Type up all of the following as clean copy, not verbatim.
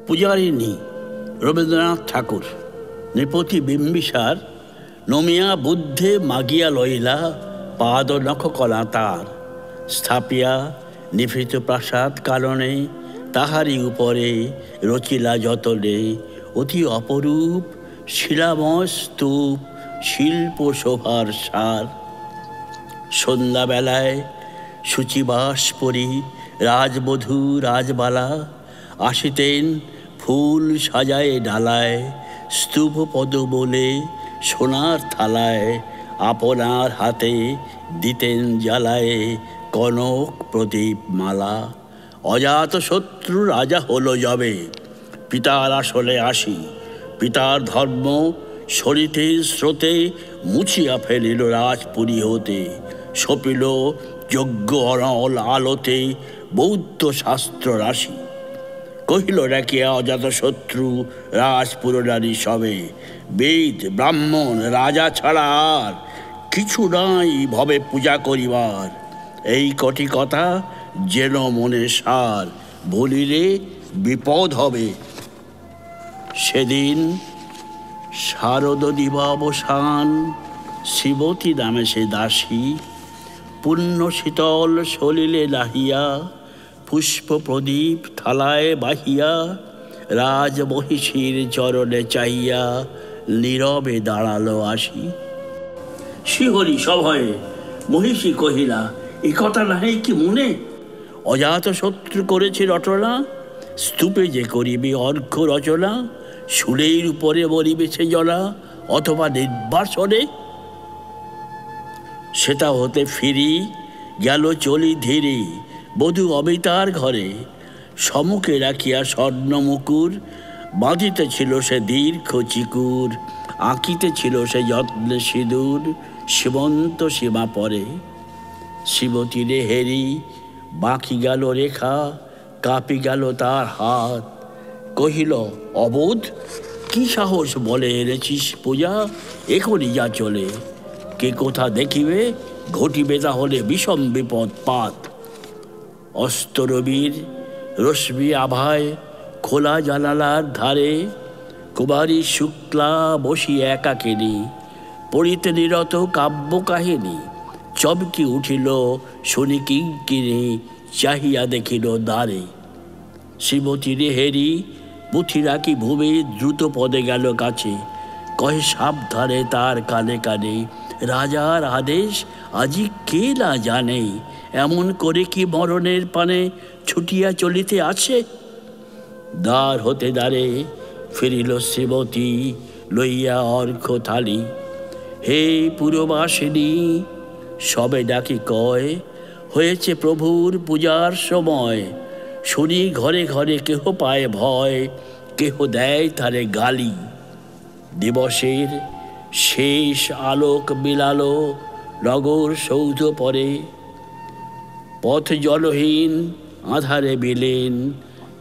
পূজারিণী রবীন্দ্রনাথ ঠাকুর। নৃপতি বিম্বিসার নমিয়া বুদ্ধে মাগিয়া লইলা পাদ নখ কলা তার, স্থাপিয়া নিভৃত প্রাসাদ কারণে তাহারি উপরে রচিলা যতনে অতি অপরূপ শিলাময় স্তূপ শিল্প শোভার সার। সন্ধ্যাবেলায় শুচিবাস পরি রাজবধূ রাজবালা আসিতেন ফুল সাজায় ডালায়, স্তূপ পদ বলে সোনার থালায় আপনার হাতে দিতেন জ্বালায় কনক প্রদীপ মালা। অজাত শত্রু রাজা হলো যবে পিতার আসলে আসি, পিতার ধর্ম সরিতে স্রোতে মুছিয়া ফেলিল রাজপুরী হতে, সপিল যজ্ঞ অনল আলোতে বৌদ্ধ শাস্ত্র রাশি। কহিল ডাকিয়া অজাত শত্রু রাজপুর নারী সবে, বেদ ব্রাহ্মণ রাজা ছাড়া আর কিছু নাই ভবে পূজা করিবার, এই কটি কথা যেন মনে সার, বলিলে বিপদ হবে। সেদিন শারদ দিবাবসান শিবতী নামে সে দাসী, পুণ্য শীতল সলিলে লাহিয়া পুষ্প প্রদীপ থালায় বাহিয়া, রাজ মহিষীর চরণে চাহিয়া নীরবে দাঁড়ালো আসি। শিহরি সভয়ে মহিষী কহিলা, এ কথা নাহি কি মনে? অজাত শত্রু করেছে রটনা, স্তূপে যে করিবে অর্ঘ্য রচনা, শুলের উপরে বলিবে সে জলা অথবা নির্বাসনে। সেটা হতে ফিরি গেল চলি ধীরে বধূ অমিতার ঘরে, সমুখে রাখিয়া স্বর্ণ মুকুর বাঁধিতেছিল সে দীর্ঘ চিকুর, আঁকিতেছিল সে যত্নে সিঁদুর সীমন্ত সীমা পরে। শিবতীরে হেরি বাঁকি গেল রেখা, কাঁপি গেল তার হাত, কহিল অবোধ কি সাহস বলে এনেছিস পূজা, এখনই যা চলে, কে কোথা দেখিবে ঘটিবে তাহলে বিষম বিপদ পাত। অস্তরবীর রশ্মি আভায় খোলা জানালার ধারে কুমারী শুক্লা বসি একাকিনী পড়িতে নিরত কাব্য কাহিনী, চমকি উঠিল শুনি কিঙ্কিনী চাহিয়া দেখিল দ্বারে। শিবতীরে হেরি পুঁথি রাখি ভূমে দ্রুত পদে গেল কাছে, কহে সাবধানে তার কানে কানে, রাজার আদেশ আজি কে না জানে, এমন করে কি মরণের পানে ছুটিয়া চলিতে আছে। দ্বার হতে দ্বারে ফিরিল শিবতী লইয়া অর্ঘ্য থালি, হে পুরবাসিনী সবে ডাকি কয়, হয়েছে প্রভুর পূজার সময়, শুনি ঘরে ঘরে কেহ পায় ভয়, কেহ দেয় তারে গালি। দিবসের শেষ আলোক বিলালো নগর সৌধ পরে, পথ জলহীন আধারে বিলীন,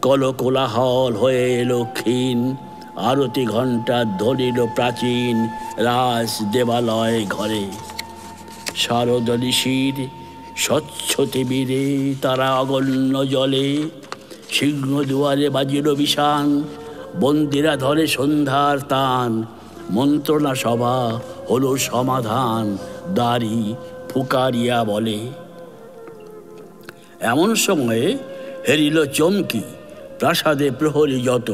কলকোলাহল হয়ে এলো ক্ষীণ, আরতি ঘণ্টা ধরিল প্রাচীন রাজ দেবালয় ঘরে। শারদ ঋষির স্বচ্ছ তীরে তারা অগণ্য জলে, সিংহ দুয়ারে বাজিল বিষান, বন্দিরা ধরে সন্ধ্যার তান, মন্ত্রণা সভা হলো সমাধান, দাড়ি ফুকারিয়া বলে। এমন সময়ে হেরিল চমকি প্রাসাদে প্রহরী যত,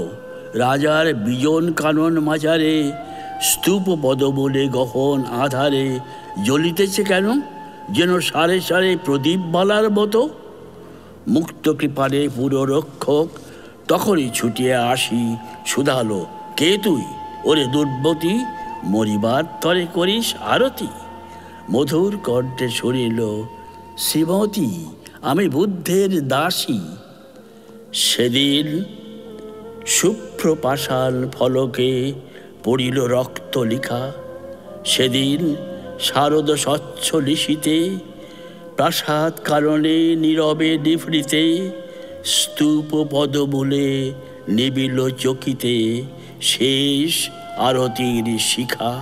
রাজার বিজন কানন মাজারে স্তূপ পদ বলে গহন আধারে জ্বলিতেছে কেন যেন সারে সারে প্রদীপ বালার মতো। মুক্ত কৃপারে পুররক্ষক তখনই ছুটিয়া আসি শুধালো, কে তুই ওরে দুর্বতী, মরিবার তরে করিস আরতি। মধুর কণ্ঠে শুনিল, শ্রীমতী আমি বুদ্ধের দাসী। সেদিন শুভ্র পাষাণ ফলকে পড়িল রক্ত লিখা, সেদিন শারদ স্বচ্ছ নিশীতে প্রাসাদ কারণে নীরবে নিভৃতে, স্তূপ পদ বলে নিবিল চকিতে শেষ আরতির শিখা।